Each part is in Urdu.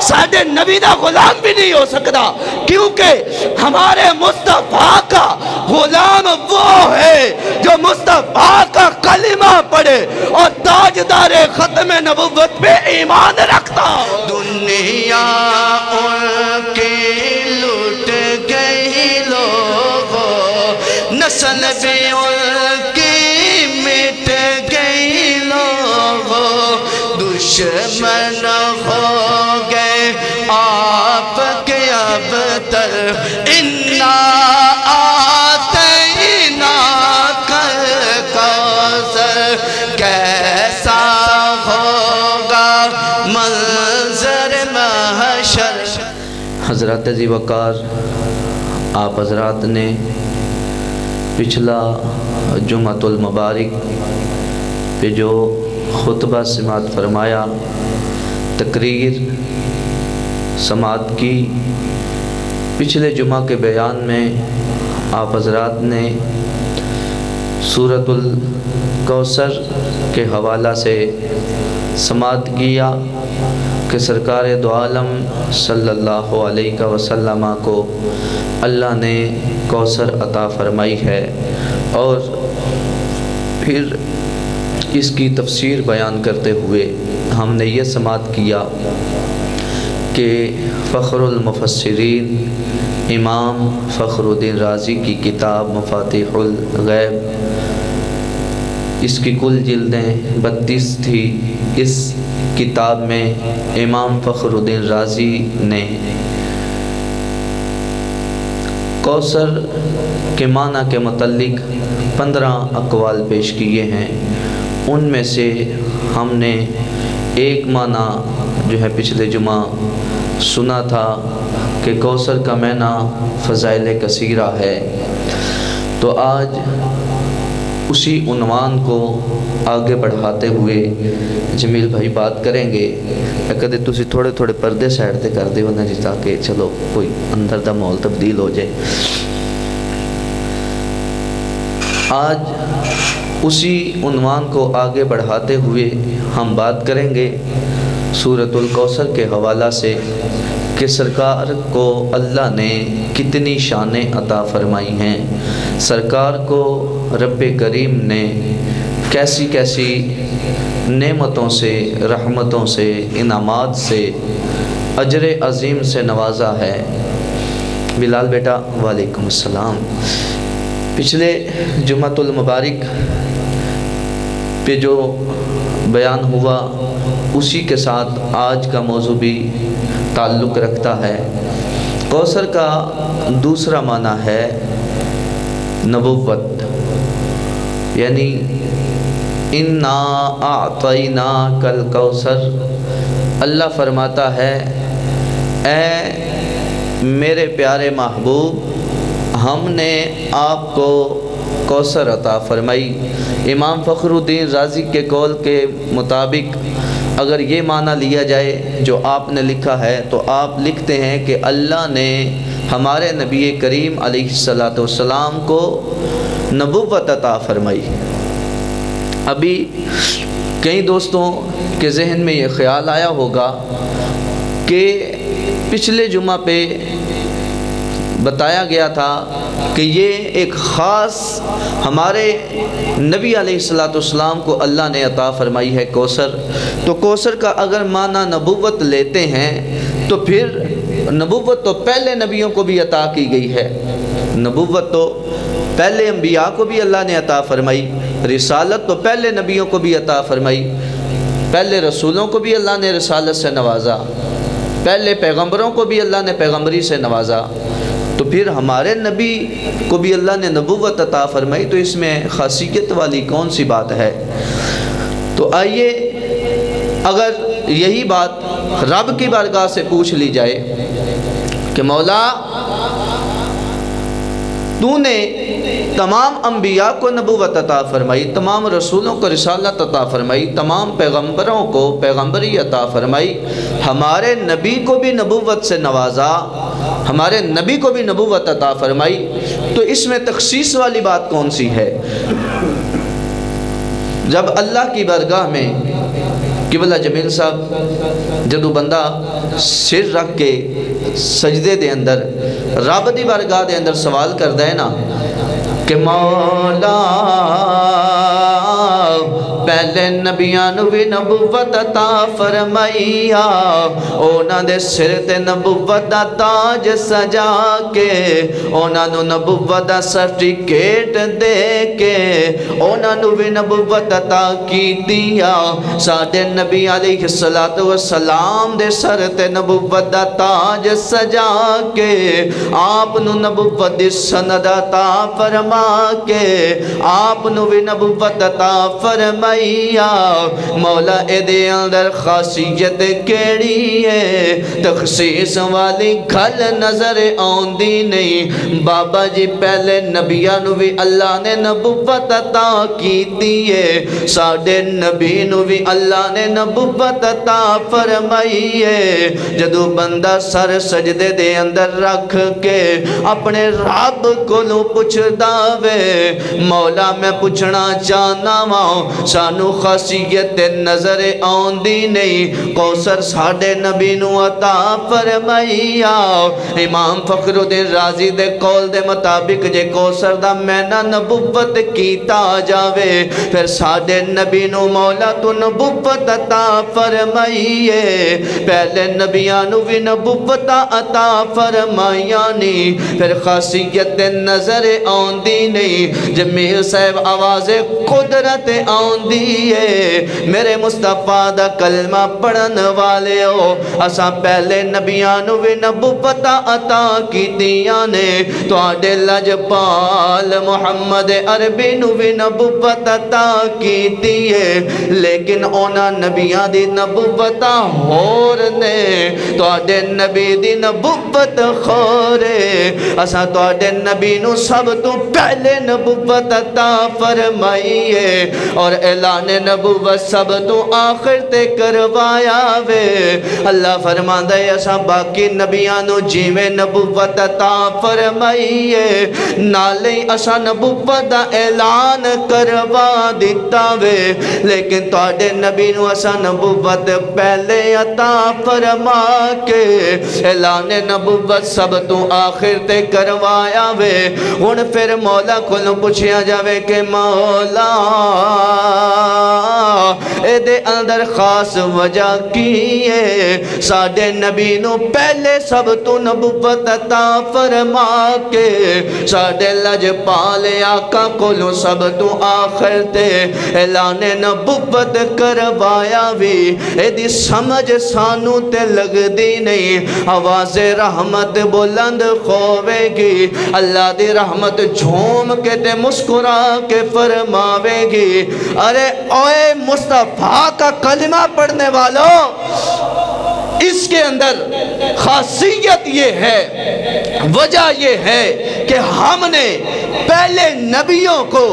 ساڈے نبی دا غلام بھی نہیں ہو سکتا، کیونکہ ہمارے مصطفیٰ کا غلام وہ ہے جو مصطفیٰ کا کلمہ پڑھے اور تاجدار ختم نبوت پہ ایمان رکھتا ہو۔ دنیا ان کی لٹ گئی لوگوں، نسل بھی ان کی مٹ گئی لوگوں، دشمن ہو گئے آپ کے اب تر، انا آتینا کل کوثر، کیسا ہوگا منظر محشر۔ حضرات عزیز وقار، آپ حضرات نے پچھلا جمعۃ المبارک پہ جو خطبہ سماعت فرمایا، تقریر سماعت کی، پچھلے جمعہ کے بیان میں آپ حضرات نے سورۃ الکوثر کے حوالہ سے سماعت کیا کہ سرکار دو عالم صلی اللہ علیہ وسلم کو اللہ نے کوثر عطا فرمائی ہے، اور پھر اس کی تفسیر بیان کرتے ہوئے ہم نے یہ سماعت کیا کہ فخر المفسرین امام فخر الدین رازی کی کتاب مفاتیح الغیب، اس کی کل جلدیں 32 تھی۔ اس کتاب میں امام فخر الدین رازی نے کوثر کے معنی کے متعلق 15 اقوال پیش کیے ہیں۔ ان میں سے ہم نے ایک معنی جو ہے پچھلے جمعہ سنا تھا کہ کوثر کا معنی فضائل کثیرہ ہے، تو آج اسی عنوان کو آگے بڑھاتے ہوئے جمیل بھائی بات کریں گے۔ کدے تسی تھوڑے تھوڑے پردے سائڈ تے کر دیو نا جی، تاکہ چلو کوئی اندر دا ماحول تبدیل ہو جائے۔ آج اسی عنوان کو آگے بڑھاتے ہوئے ہم بات کریں گے سورۃ الکوثر کے حوالہ سے کہ سرکار کو اللہ نے کتنی شانیں عطا فرمائی ہیں، سرکار کو رب کریم نے کیسی کیسی نعمتوں سے، رحمتوں سے، انعامات سے، اجر عظیم سے نوازا ہے۔ بلال بیٹا وعلیکم السلام۔ پچھلے جمعۃ المبارک پہ جو بیان ہوا اسی کے ساتھ آج کا موضوع بھی تعلق رکھتا ہے۔ کوثر کا دوسرا معنی ہے نبوت، یعنی انا اعطیناک الکوثر۔ اللہ فرماتا ہے اے میرے پیارے محبوب، ہم نے آپ کو کوثر عطا فرمائی۔ امام فخر الدین رازی کے قول کے مطابق اگر یہ معنی لیا جائے جو آپ نے لکھا ہے، تو آپ لکھتے ہیں کہ اللہ نے ہمارے نبی کریم علیہ السلام کو نبوت عطا فرمائی۔ ابھی کئی دوستوں کے ذہن میں یہ خیال آیا ہوگا کہ پچھلے جمعہ پہ بتایا گیا تھا کہ یہ ایک خاص ہمارے نبی علیہ السلام کو اللہ نے عطا فرمائی ہے کوثر۔ تو کوثر کا اگر معنی نبوت لیتے ہیں تو پھر نبوت تو پہلے نبیوں کو بھی عطا کی گئی ہے، نبوت تو پہلے انبیاء کو بھی اللہ نے عطا فرمائی، رسالت تو پہلے نبیوں کو بھی عطا فرمائی، پہلے رسولوں کو بھی اللہ نے رسالت سے نوازا، پہلے پیغمبروں کو بھی اللہ نے پیغمبری سے نوازا، تو پھر ہمارے نبی کو بھی اللہ نے نبوت عطا فرمائی، تو اس میں خاصیت والی کون سی بات ہے؟ تو آئیے اگر یہی بات رب کی بارگاہ سے پوچھ لی جائے کہ مولا تو نے تمام انبیاء کو نبوت عطا فرمائی، تمام رسولوں کو رسالت عطا فرمائی، تمام پیغمبروں کو پیغمبری عطا فرمائی، ہمارے نبی کو بھی نبوت سے نوازا، ہمارے نبی کو بھی نبوت عطا فرمائی، تو اس میں تخصیص والی بات کون سی ہے؟ جب اللہ کی بارگاہ میں قبلہ جمیل صاحب جدو بندہ سر رکھ کے سجدے دے اندر رب دی بارگاہ دے اندر سوال کردا ہے نا کہ مولا پہلے نبیانو بھی نبوت عطا فرمائیا، اونا دے سر تے نبوت دا تاج سجا کے، اونا نو نبوت دا سرٹیکیٹ دے کے، اونا نو بھی نبوت عطا کی دیا۔ ساڑھے نبی علیہ السلام دے سر تے نبوت دا تاج سجا کے، آپ نو نبوت دی سند عطا فرما کے، آپ نو بھی نبوت عطا فرمائیا۔ مولا اے دے اندر خاصیت کیڑی ہے، تخصیص والی گھل نظر آندی نہیں۔ بابا جی پہلے نبیانو بھی اللہ نے نبوت عطا کی دیئے، ساڑھے نبی نو بھی اللہ نے نبوت عطا فرمائیے۔ جدو بندہ سر سجدے دے اندر رکھ کے اپنے رب کو لو پوچھ داوے، مولا میں پوچھنا چاہنا ماں سانو خاصیت نظر آندی نہیں، کوثر ساڑھے نبی نو عطا فرمائیا۔ امام فخر الدین رازی دے قول دے مطابق جے کوثر دا مینا نبوت کیتا جاوے، پھر ساڑھے نبی نو مولا تو نبوت عطا فرمائیے۔ پہلے نبیانو بھی نبوت عطا فرمائیا نہیں، پھر خاصیت نظر آندی نہیں۔ جمیل صاحب آواز قدرت آندی ہے، میرے مصطفیٰ دا کلمہ پڑھن والے ہو، اساں پہلے نبیانو بھی نبوت عطا کی دیا نے، تو آڈے لجپال محمد عربی نو بھی نبوت عطا کی دیئے، لیکن اونا نبیان دی نبوت ہور نے، تو آڈے نبی دی نبوت خورے۔ اساں تو آڈے نبی نو سب تو پہلے نبوت عطا فرمائیے، اور اعلان نبوت سب تو آخر تے کروایا وے۔ اللہ فرماندہ ہے اساں باقی نبیانو جیویں نبوت عطا فرمائیے، نالے اساں نبوت دا اعلان کروا دیتا وے، لیکن توڑے نبی نو اساں نبوت پہلے عطا فرما کے اعلان نبوت سب تو آخر تے کروایا وے۔ ان پھر مولا کو پوچھیا جاوے کہ مولا اے دے اندر خاص وجہ کی ہے، ساڑھے نبی نو پہلے سب تو نبوت عطا فرما کے، ساڑھے لجپال آقا کو سب تو آخر تے اعلان نبوت کروایا بھی۔ اے دی سمجھ سانو تے لگ دی نہیں، آواز رحمت بلند خوے گی، اللہ دی رحمت جھوم کے تے مسکرا کے فرماوے گی، ارے اوے مصطفیٰ کا کلمہ پڑھنے والوں، اس کے اندر خاصیت یہ ہے، وجہ یہ ہے کہ ہم نے پہلے نبیوں کو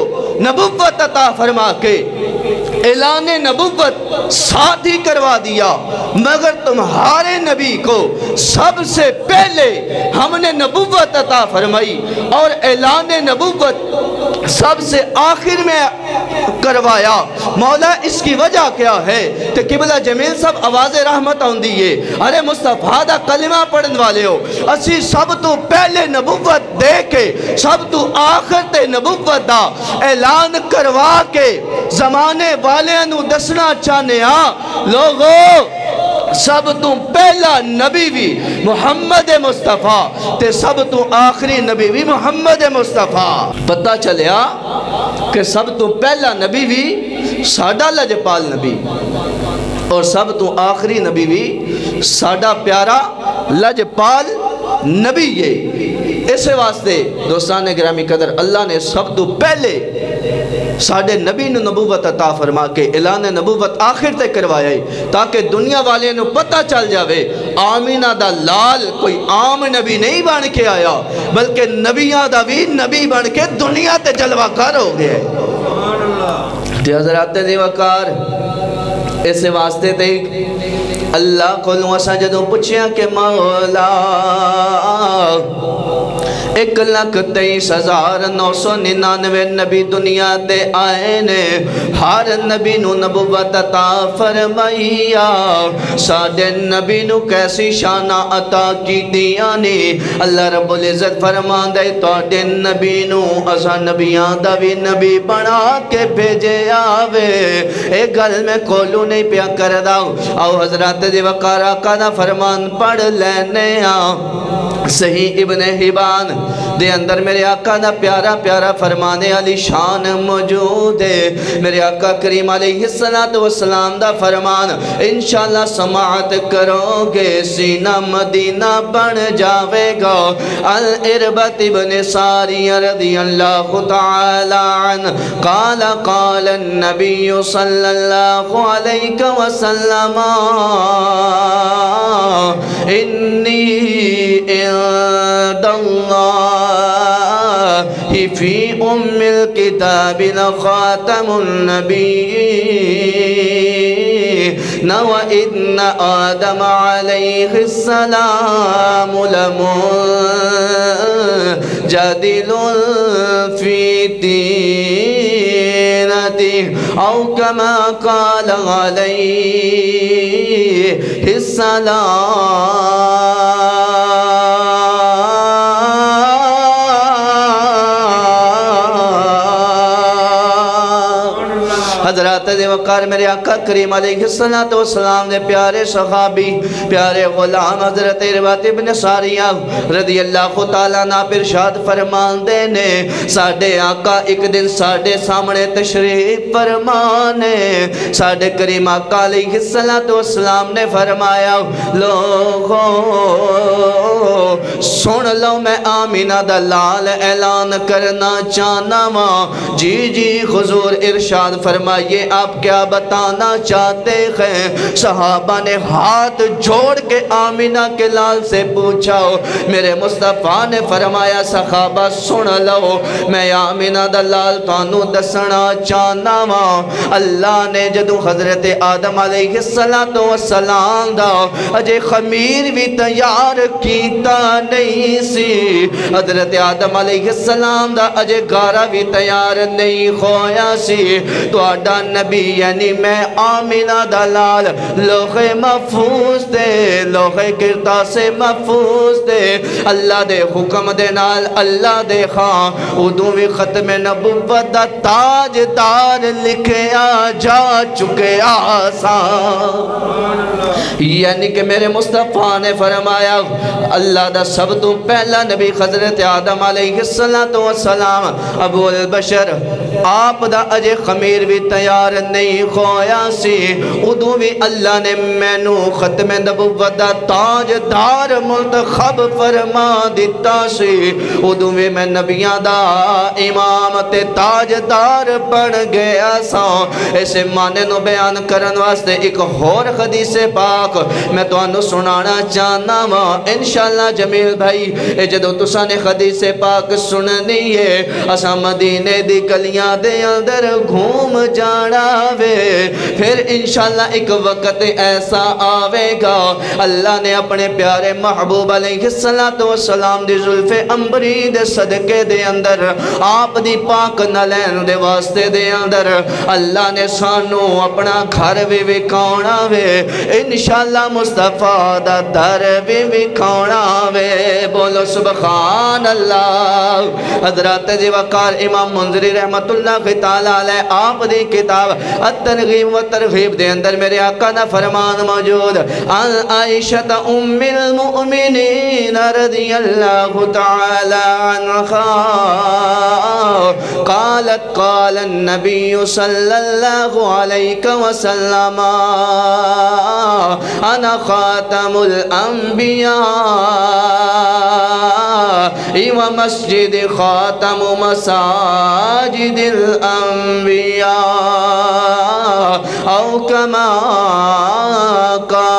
نبوت عطا فرما کے اعلان نبوت ساتھ ہی کروا دیا، مگر تمہارے نبی کو سب سے پہلے ہم نے نبوت عطا فرمائی اور اعلان نبوت سب سے آخر میں کروایا۔ مولا اس کی وجہ کیا ہے؟ کہ قبلہ جمیل صاحب آواز رحمت آن دیئے، ارے مصطفیٰ دا کلمہ پڑھن والے ہو، اسی سب تو پہلے نبوت دے کے سب تو آخر تے نبوت دا اعلان کروا کے زمانے والے انہوں دسنا چاہنے لوگو، سب تو پہلا نبی بھی محمد مصطفیٰ تے سب تو آخری نبی بھی محمد مصطفیٰ۔ پتہ چلیا کہ سب تو پہلا نبی بھی ساڑھا لجپال نبی اور سب تو آخری نبی بھی ساڑھا پیارا لجپال نبی ہے۔ اسے واسطے دوستان گرامی قدر اللہ نے سب تو پہلے ساڑھے نبی نو نبوت عطا فرما کے اعلان نبوت آخر تے کروایا ہے، تاکہ دنیا والے نو پتہ چل جاوے آمینہ دا لال کوئی عام نبی نہیں بن کے آیا، بلکہ نبیاں دا بھی نبی بن کے دنیا تے جلوہ کار ہو گئے۔ تے حضرات دی وقار اسے واسطے تے اللہ کو جدوں پوچھیا کہ مولا 1,23,999 نبی دنیا تے آئے نے، ہر نبی نو نبوت عطا فرمائیا، ساڈے نبی نو کیسی شانہ عطا کیتیاں نے۔ اللہ رب العزت فرماندا ہے تواڈے نبی نو اساں نبیاں دا وی نبی بنا کے بھیجے آوے۔ اے گل میں کولو نہیں پیا کردا، او حضرات دی وقار آقا دا فرمان پڑھ لینے صحیح ابن حبان دے اندر میرے آقا دا پیارا پیارا فرمانے علی شان موجود ہے۔ میرے آقا کریم علیہ السلام دا فرمان انشاءاللہ سماعت کرو گے سینہ مدینہ بن جاوے گا۔ الاربت ابن ساری رضی اللہ تعالی عنہ قال قال النبی صلی اللہ علیہ وسلم انی عند اللہ فی ام الکتاب لخاتم النبیین وإن آدم علیہ السلام لمنجدل فی تینته او کما قال علیہ السلام۔ حضرات دے وقار میرے آقا کریم علیہ السلام دے پیارے صحابی پیارے غلام حضرت اربات ابن ساریہ رضی اللہ تعالیٰ عنہ ارشاد فرمان دینے ساڑھے آقا ایک دن ساڑھے سامنے تشریف فرمانے۔ ساڑھے کریم آقا علیہ السلام نے فرمایا لوگوں سن لو میں آمینہ دلال اعلان کرنا چاہنا ماں۔ جی جی حضور ارشاد فرمائیے آپ کیا بتانا چاہتے ہیں؟ صحابہ نے ہاتھ جوڑ کے آمینہ کے لال سے پوچھا۔ میرے مصطفیٰ نے فرمایا صحابہ سن لو میں آمینہ دلال تانوں دسنا چاہنا ماں۔ اللہ نے جدو حضرت آدم علیہ السلام دا اجے خمیر بھی تیار کیتا نہیں سی، حضرت آدم علیہ السلام دا اجے گارا بھی تیار نہیں ہویا سی، تو آڈا نبی یعنی میں آمینہ دلال لوح محفوظ دے لوح کرتاس محفوظ دے اللہ دے حکم دے نال اللہ دے خان ادوں بھی ختم نبوت دا تاج دار لکھیا جا چکے آسان۔ یعنی کہ میرے مصطفیٰ نے فرمایا اللہ دا سب تو پہلا نبی حضرت آدم علیہ السلام ابو البشر آپ دا اجے خمیر بھی تیار نہیں خویا سی، ادھو بھی اللہ نے مینو ختم نبوت دا تاج دار منتخب فرما دیتا سی، ادھو بھی میں نبیاں دا امام تے تاج دار بن گیا سا۔ ایسے معنی نو بیان کرن واسطے ایک اور حدیث پاک میں تو انو سنانا چاہنا ماں انشاءاللہ جمیل بھائی۔ اے جدو تسا نے حدیث پاک سننی ہے اسا مدینے دی گلیاں دے اندر گھوم جانا وے، پھر انشاءاللہ ایک وقت ایسا آوے گا اللہ نے اپنے پیارے محبوب علیہ السلام دی زلف امبری دے صدقے دے اندر آپ دی پاک نلین دے واسطے دے اندر اللہ نے سانو اپنا گھر بھی وکھاؤنا وے، انشاءاللہ مصطفیٰ دا در بھی وکھاؤنا وے، بولو سبحان اللہ۔ حضرات جی وقار امام منذری رحمت اللہ تعالیٰ علیہ آپ دی کتاب الترغیب و ترغیب دے اندر میرے آقا دا فرمان موجود عن عائشہ ام المؤمنین رضی اللہ تعالی عنہ قالت قال النبی صلی اللہ علیہ وسلم انا خاتم الانبیاء ومسجد خاتم مساجد الانبیاء او کما قال۔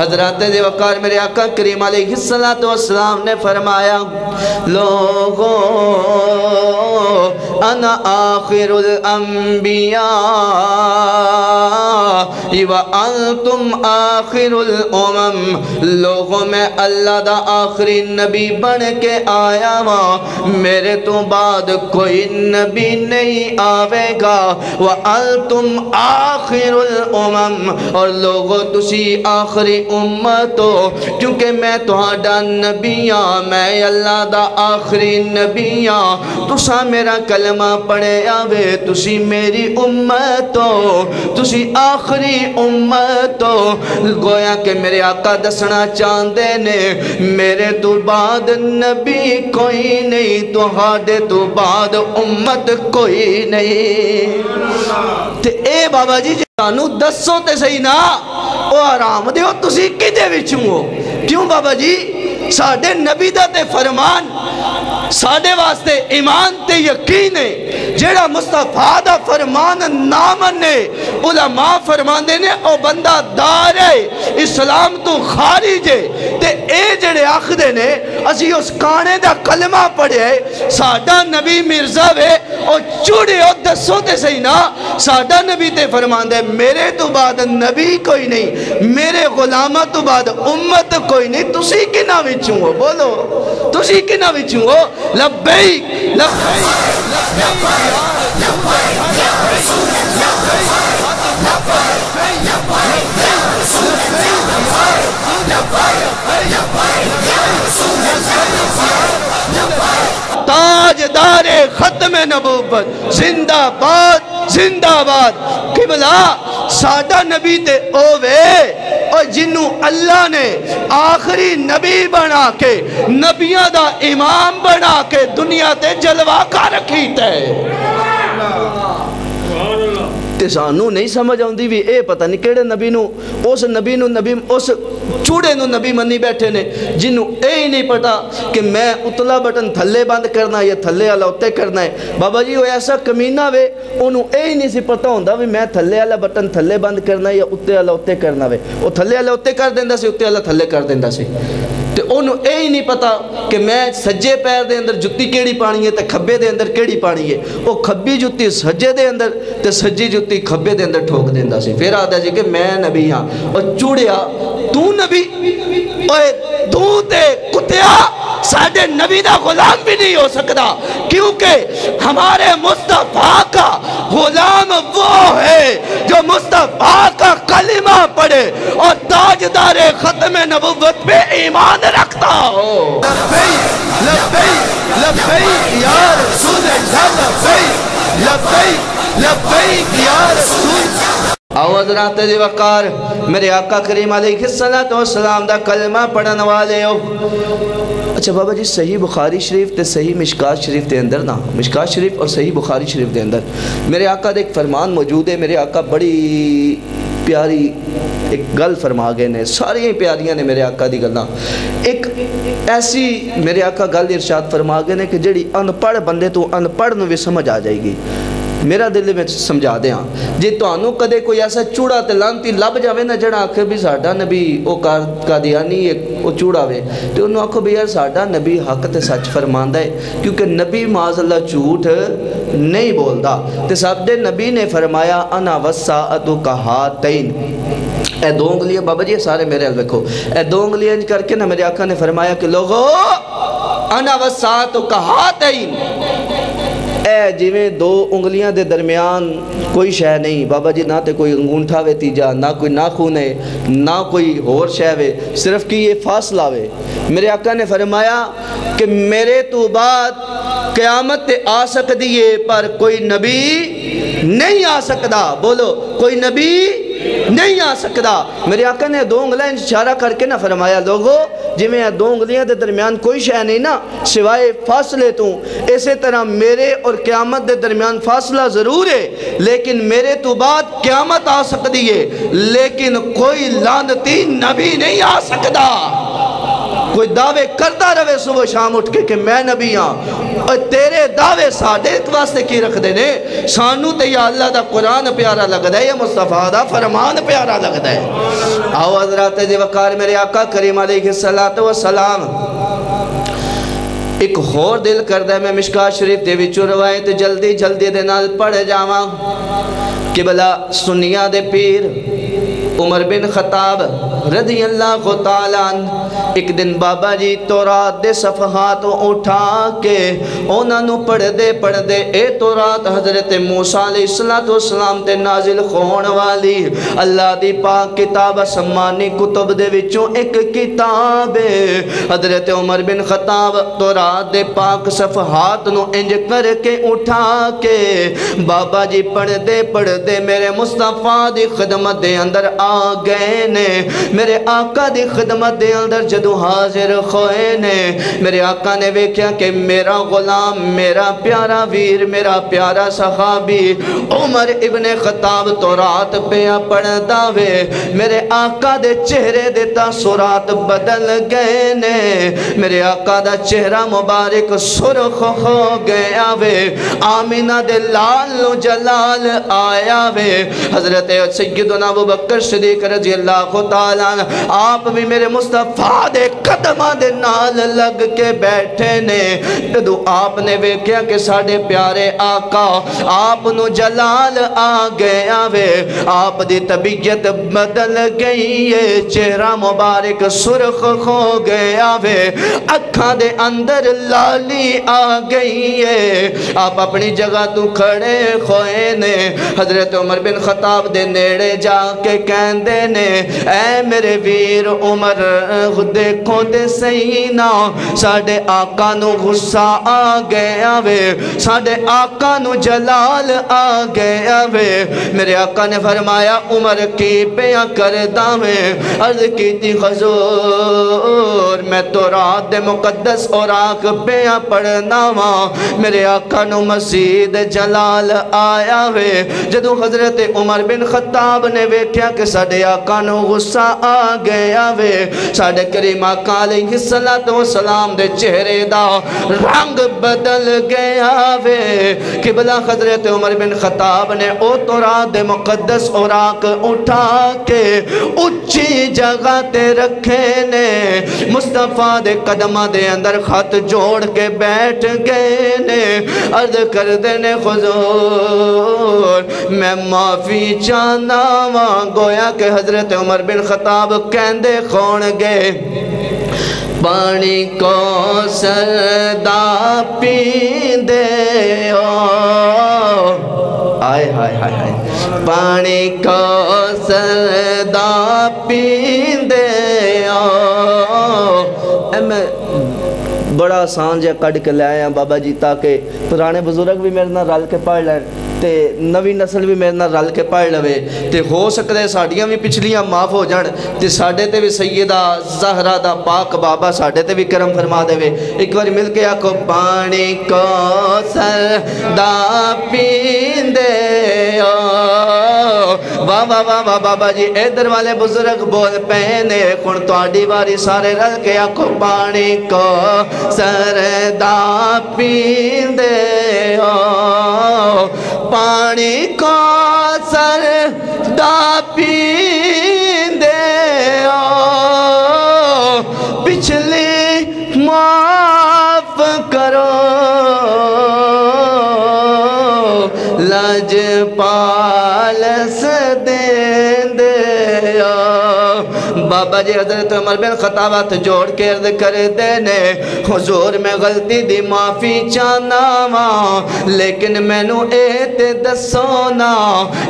حضرات وقار میرے آقا کریم علیہ السلام نے فرمایا لوگوں انا آخر الانبیاء وانتم آخر الامم، لوگوں میں اللہ دا آخری نبی بن کے آیا ہاں، میرے تو بعد کوئی نبی نہیں آوے گا، وانتم آخر الامم، اور لوگوں تسی آخری امت ہو، کیونکہ میں تہاڈا نبی ہاں، میں اللہ دا آخری نبی ہاں، تسا میرا کلمہ پڑھے آوے، تسی میری امت ہو، تسی آخری امت ہو۔ گویا کہ میرے آقا دسنا چاہندے نے میرے تو بعد نبی کوئی نہیں، تہاڈے تو بعد امت کوئی نہیں۔ تے اے بابا جی جانو دسو تے صحیح نا، او آرام دیو تسی کدے وچوں ہو؟ کیوں بابا جی؟ ساڑھے نبی دا تے فرمان، ساڑھے واسطے ایمان تے یقین ہے، جیڑا مصطفیٰ دا فرمان نہ منے، علماء فرمان دینے او بندہ دار ہے، اسلام تو خارج ہے۔ تے اے جڑے آخ دینے اسی اس کانے دا کلمہ پڑھے ہے، ساڑھا نبی مرزا وے او چوڑے او دسو تے صحیح نا، ساڑھا نبی تے فرمان دے میرے تو بعد نبی کوئی نہیں، میرے غلامہ تو بعد امت کوئی نہیں، تسی کنا وچوں ہو؟ بولو تسی کنا وچوں ہو؟ لبیک لبیک تاجدار ختم نبوت زندہ باد زندہ باد۔ قبلہ ساڑھا نبی تے اوے اور جنہوں اللہ نے آخری نبی بنا کے نبیوں دا امام بنا کے دنیا تے جلوہ کا رکھی تے تے سانو نہیں سمجھ آؤندی بھی اے پتہ نہیں کیڑے نبی نو اس نبی نو نبی اس چوڑے نو نبی منی بیٹھے نے جنہوں اے ہی نہیں پتا کہ میں اتلا بٹن تھلے بند کرنا یا تھلے والا اتے کرنا ہے۔ بابا جی وہ ایسا کمینہ وے انہوں اے ہی نہیں سی پتا ہوندا بھی میں تھلے والا بٹن تھلے بند کرنا یا اتے والا اتے کرنا وے، وہ تھلے والا اتے کر دیندا سی، اتے والا تھلے کر دیندا سی۔ تے انہوں اے ہی نہیں پتا کہ میں سجے پیر دے اندر جتی کیڑی پانی ہے تے کھبے دے اندر کیڑی پانی ہے، وہ کھبی جتی سجے دے اندر تے سجی جتی کھبے دے اندر ٹھوک دیندا سی۔ پھر آدھا جی کہ میں نبی ہاں، اور چوڑیا تو نبی، اوے تو تے کتیا ساڑھے نبی دا غلام بھی نہیں ہو سکتا، کیونکہ ہمارے مصطفیٰ کا غلام وہ ہے جو مصطفیٰ کا کلمہ پڑھے اور تاجدار ختم نبوت پہ ایمان رکھتا ہو۔ لبیک لبیک لبیک یا رسول اللہ، لبیک لبیک لبیک یا رسول۔ آؤ حضرات دی وقار میرے آقا کریم علیہ السلام دا کلمہ پڑھن والے ہو۔ اچھا بابا جی صحیح بخاری شریف تے صحیح مشکات شریف دے اندر نا، مشکات شریف اور صحیح بخاری شریف دے اندر میرے آقا دے ایک فرمان موجود ہے۔ میرے آقا بڑی پیاری ایک گل فرما گئے نے، ساری پیاریاں نے میرے آقا دی گلنا۔ ایک ایسی میرے آقا گل ارشاد فرما گئے نے کہ جڑی ان پڑھ بندے تو ان پڑھ نو بھی سمجھ آ جائے گی۔ میرا دل میں سمجھا دے ہاں جی تانوں کدے کوئی ایسا چوڑا تے لانتی لب جاوے نا جڑا آکھے بھی ساڈا نبی او قادیانی او چوڑا وے تے انہوں آکھو بھی یار ساڈا نبی حق تے سچ فرماندا ہے، کیونکہ نبی معاذ اللہ جھوٹ نہیں بولدا۔ تے ساڈے نبی نے فرمایا انا والساعۃ کہاتین، اے دو انگلیاں بابا جی سارے میرے حل رکھو، اے دو انگلیاں کر کے نا میرے آقا نے فرمایا کہ لوگو انا والساعۃ کہاتین، اے جویں دو انگلیاں دے درمیان کوئی شے نہیں بابا جی، نہ تے کوئی انگونٹھا وے تیجا، نہ کوئی ناخن ہے، نہ کوئی اور شے وے، صرف کہ یہ فاصلہ وے۔ میرے آقا نے فرمایا کہ میرے تو بعد قیامت تے آ سکتی ہے پر کوئی نبی نہیں آ سکتا، بولو کوئی نبی نہیں آ سکتا۔ میرے آقا نے دو انگلیاں اشارہ کر کے نہ فرمایا لوگو جویں دو انگلیاں دے درمیان کوئی شے نہیں نا سوائے فاصلے تو، اسی طرح میرے اور قیامت دے درمیان فاصلہ ضرور ہے، لیکن میرے تو بعد قیامت آ سکتی ہے لیکن کوئی لعنتی نبی نہیں آ سکتا۔ کوئی دعوے کرتا رہے صبح شام اٹھ کے کہ میں نبی ہاں، اور تیرے دعوے ساڈے واسطے کی رکھ دینے؟ سانو تے یا اللہ دا قرآن پیارا لگدا ہے یا مصطفیٰ دا فرمان پیارا لگدا ہے؟ آؤ حضرات دے وقار میرے آقا کریم علیہ السلام ایک اور دل کردہ میں مشکات شریف دے وچوں روایت جلدی دے نال پڑھ جاواں کہ بلا سنیہ دے پیر عمر بن خطاب رضی اللہ تعالیٰ عنہ ایک دن بابا جی تورات دے صفحات اٹھا کے انہوں پڑھ دے اے تورات حضرت موسیٰ علیہ السلام تے نازل خون والی اللہ دی پاک کتاب سمانی کتب دے وچوں ایک کتاب ہے۔ حضرت عمر بن خطاب تورات دے پاک صفحات نو انج کر کے اٹھا کے بابا جی پڑھ دے میرے مصطفیٰ دی خدمت دے اندر آ گئے نے، میرے آقا دی خدمت دے اندر جدو حاضر ہوئے نے، میرے آقا نے ویکھیا کہ میرا غلام، میرا پیارا ویر، میرا پیارا صحابی عمر ابن خطاب تورات پہ پڑھدا وے، میرے آقا دے چہرے دے تاثرات بدل گئے نے، میرے آقا دا چہرہ مبارک سرخ ہو گیا وے، آمینہ دے لال جلال آیا وے۔ حضرت سیدنا ابو بکر صدیق رضی اللہ تعالیٰ عنہ آپ بھی میرے مصطفیٰ دے قدمہ دے نال لگ کے بیٹھے نے، جدو آپ نے ویکھیا کہ ساڑھے پیارے آقا آپ نو جلال آ گیا وے، آپ دی طبیعت بدل گئی ہے، چہرہ مبارک سرخ ہو گیا وے، اکھاں دے اندر لالی آ گئی ہے، آپ اپنی جگہ تو کھڑے ہوئے نے۔ حضرت عمر بن خطاب دے نیڑے جا کے کہندے نے اے میرے ویر عمر دیکھو تے صحیح نا ساڑھے آقا نو غصہ آ گیا وے، ساڑھے آقا نو جلال آ گیا وے۔ میرے آقا نے فرمایا عمر کی بیاں کردہ میں عرض کی تھی حضور میں تورات دے مقدس اوراق بیاں پڑھنا ماں، میرے آقا نو مزید جلال آیا وے۔ جدو حضرت عمر بن خطاب نے ویکھیا کہ ساڑھے آقا نو غصہ آ گیا وے، ساڑھے کریم آقا علیہ السلام دے چہرے دا رنگ بدل گیا وے، قبلہ حضرت عمر بن خطاب نے او تورات دے مقدس اوراق اٹھا کے اچھی جگہ تے رکھے نے، مصطفیٰ دے قدمہ دے اندر خط جوڑ کے بیٹھ گئے نے، عرض کر دینے حضور میں معافی چاہنا وہاں، گویا کہ حضرت عمر بن خطاب کہندے خون گئے پانی کو سردا پیندے آئے ہائے ہائے ہائے پانی کو سردا پیندے میں بڑا آسان جا کڑ کے لے آیا بابا جی تاکہ پرانے بزرگ بھی میرے نال رل کے پڑھ لیں تے نوی نسل بھی میرے نال رل کے پڑھ لوے، تے ہو سکتا ہے ساڑیاں بھی پچھلیاں معاف ہو جان تے ساڑھے تے بھی سیدہ زہرہ دا پاک بابا ساڑھے تے بھی کرم فرما دے وے۔ ایک بار مل کے آکھو پانی کو سردا پیندے واہ واہ واہ واہ بابا جی ادھر والے بزرگ بول پہنے خون تو آڈی باری سارے رل کے آکھو پانی کو سردا پیندے پانی کو سردا پیندے پچھلی معاف کرو لج پالس دین دے بابا جی حضرت عمر بن خطاب ہاتھ جوڑ کے عرض کر دینے حضور میں غلطی دی معافی چاہنا ماں، لیکن میں نو ایتے دسونا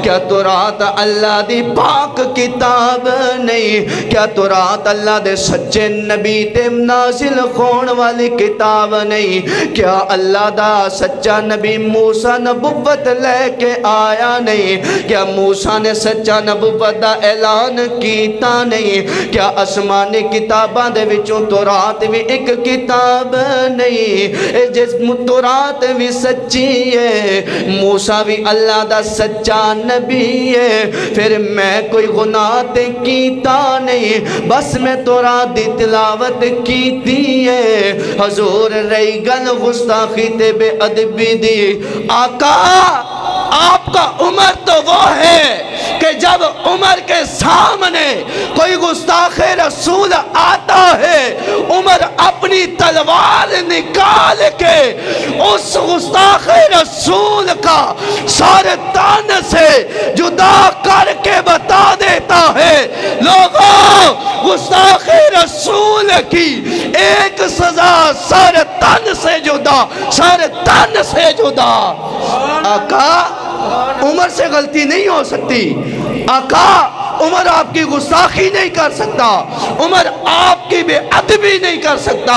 کیا تورات اللہ دی پاک کتاب نہیں، کیا تورات اللہ دے سچے نبی تے نازل خون والی کتاب نہیں، کیا اللہ دا سچا نبی موسیٰ نبوت لے کے آیا نہیں، کیا موسیٰ نے سچا نبوت دا اعلان کیتا نہیں، نہیں؟ کیا آسمانی کتاباں دے وچوں تورات بھی ایک کتاب نہیں؟ جس تورات بھی سچی ہے، موسیٰ بھی اللہ دا سچا نبی ہے، پھر میں کوئی گناہ تے کیتا نہیں، بس میں تورات دی تلاوت کیتی ہے۔ حضور رہی گل گستاخی تے بے ادبی دی، آقا آپ کا عمر تو وہ ہے کہ جب عمر کے سامنے کوئی گستاخ رسول آتا ہے، عمر اپنی تلوار نکال کے اس گستاخ رسول کا سر تن سے جدا کر کے بتا دیتا ہے، لوگوں گستاخ رسول کی ایک سزا سر تن سے جدا، سر تن سے جدا۔ آقا عمر سے غلطی نہیں ہو سکتی، آقا عمر آپ کی گستاخی نہیں کر سکتا، عمر آپ کی بے ادبی نہیں کر سکتا۔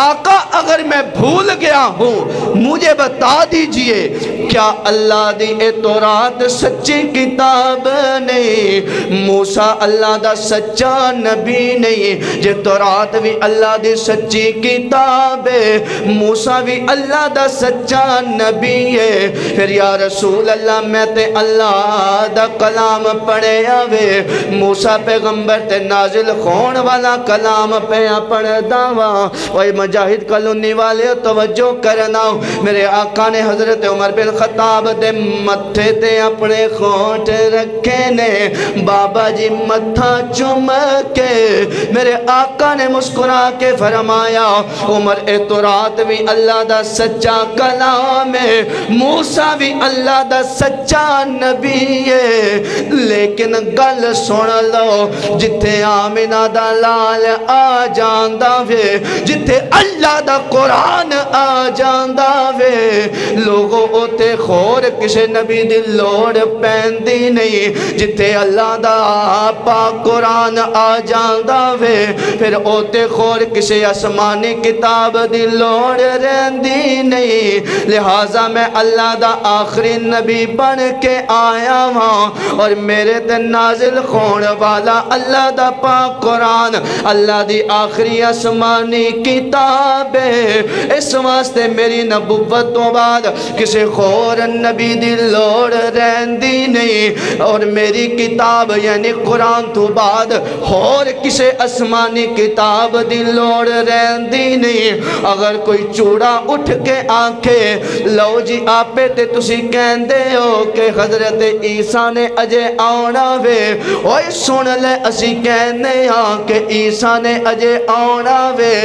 آقا اگر میں بھول گیا ہوں مجھے بتا دیجئے، کیا اللہ دی اے تورات سچی کتاب نہیں؟ موسیٰ اللہ دا سچا نبی نہیں؟ جے تورات بھی اللہ دی سچی کتاب ہے، موسیٰ بھی اللہ دا سچا نبی ہے، پھر یا رسول اللہ میں تے اللہ دا کلام پڑھے آوے، موسیٰ پیغمبر تے نازل خون والا کلام پہ پڑھ داوا۔ وہی مجاہد کلونی والے توجہ کرنا، میرے آقا نے حضرت عمر بن خطاب دے متھے تے اپنے خونٹ رکھے نے، بابا جی متھا چم کے میرے آقا نے مسکرا کے فرمایا، عمر اے تورات بھی اللہ دا سچا کلام ہے، موسیٰ بھی اللہ دا سچا نبی ہے، لیکن گل سن لو، جتھے آمنہ دا لال آ جاندہ وے، جتھے اللہ دا قرآن آ جاندہ وے، لوگوں اوتے خور کسے نبی دی لوڑ پیندی نہیں، جتھے اللہ دا پاک قرآن آ جاندہ وے، پھر اوتے خور کسے آسمانی کتاب دی لوڑ رہندی نہیں۔ لہٰذا میں اللہ دا آخری نبی بن کے آیا ہوں، اور میرے تے نازل خون والا اللہ دا پاک قرآن اللہ دی آخری آسمانی کتاب ہے۔ اس واسطے میری نبوت تو بعد کسی خور نبی دی لوڑ رہندی نہیں، اور میری کتاب یعنی قرآن تو بعد اور کسی آسمانی کتاب دی لوڑ رہندی نہیں۔ اگر کوئی چوڑا اٹھ کے آنکھے لو جی آپے تے تسی کہندے ہو کہ حضرت عیسیٰ نے اجے آنا وے، اوہ سن لے اسی کہنے ہاں کہ عیسیٰ نے اجے آنا وے،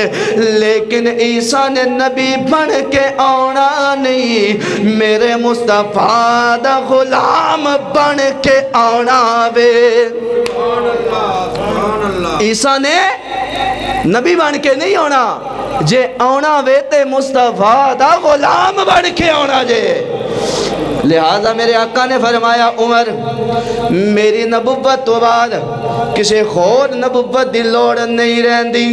لیکن عیسیٰ نے نبی بن کے آنا نہیں، میرے مصطفیٰ دا غلام بن کے آنا وے۔ عیسیٰ نے نبی بن کے نہیں آنا، جے آنا وے تے مصطفیٰ دا غلام بن کے آنا جے۔ لہذا میرے آقا نے فرمایا، عمر میری نبوت تو بعد کسی خور نبوت دی لوڑ نہیں رہندی،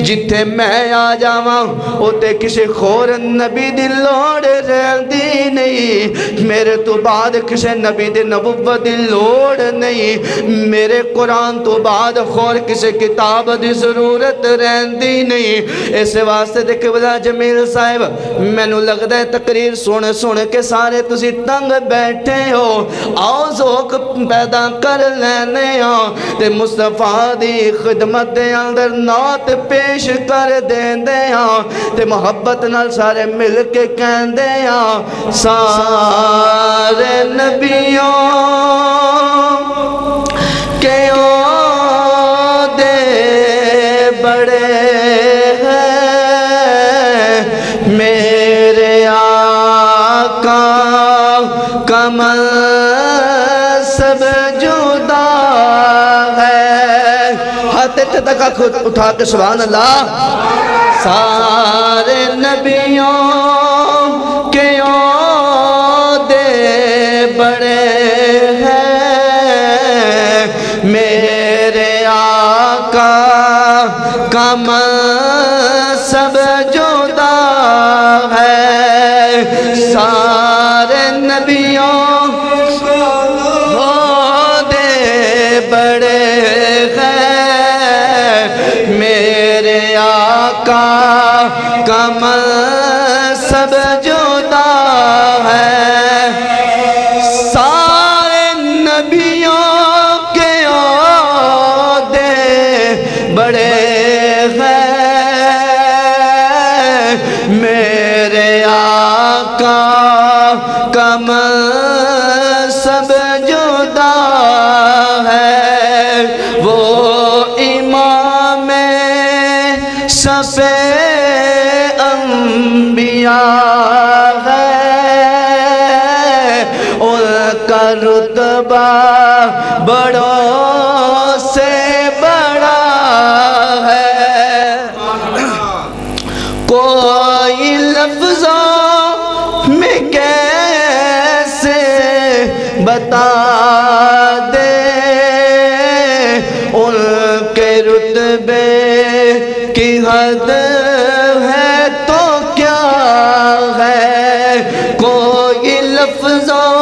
جتھے میں آ جاواں اوتے کسی خور نبی دی لوڑ رہندی نہیں، میرے تو بعد کسی نبی دی نبوت دی لوڑ نہیں، میرے قرآن تو بعد خور کسی کتاب دی ضرورت رہندی نہیں۔ اس واسطے دے قبلہ جمیل صاحب میں نو لگدا ہے تقریر سن کے سارے تسی تنگ بیٹھے ہو، آؤ ذوق پیدا کر لینے ہاں تے مصطفیٰ دی خدمت دے اندر نعت پیش کر دیندے ہاں تے محبت نال سارے مل کے کہندے ہاں، سارے نبیوں کے عہدے بڑے ہیں، میرے آقا کا منصب جدا ہے۔ ہاتھ تک اٹھا کے سبحان اللہ۔ سارے نبیوں کے عہدے بڑے ہیں، میرے آقا کا منصب جدا ہے، سارے نبیوں عہدے بڑے ہیں، کا منصب جدا ہے، سارے نبیوں کے عہدے بڑے ہیں، میرے آقا کا منصب جدا ہے، وہ امام صف انبیاء ہے، ان کا رتبہ بڑوں سے بڑا ہے، کوئی لفظوں میں کیسے بتا دے ان کے رتبے کی حد ہے تو کیا ہے، کوئی لفظوں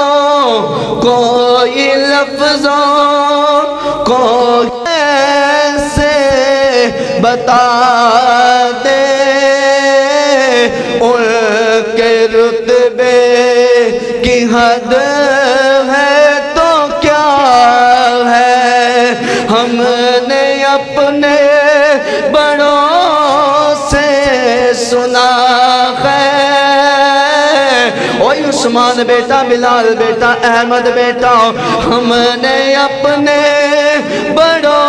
کو کیسے بتا دے ان کے رتبے کی حد ہے تو کیا ہے، ہم نے اپنے بڑوں سے سنا ہے، اوہ عثمان بیٹا، بلال بیٹا، احمد بیٹا، ہم نے اپنے بڑوں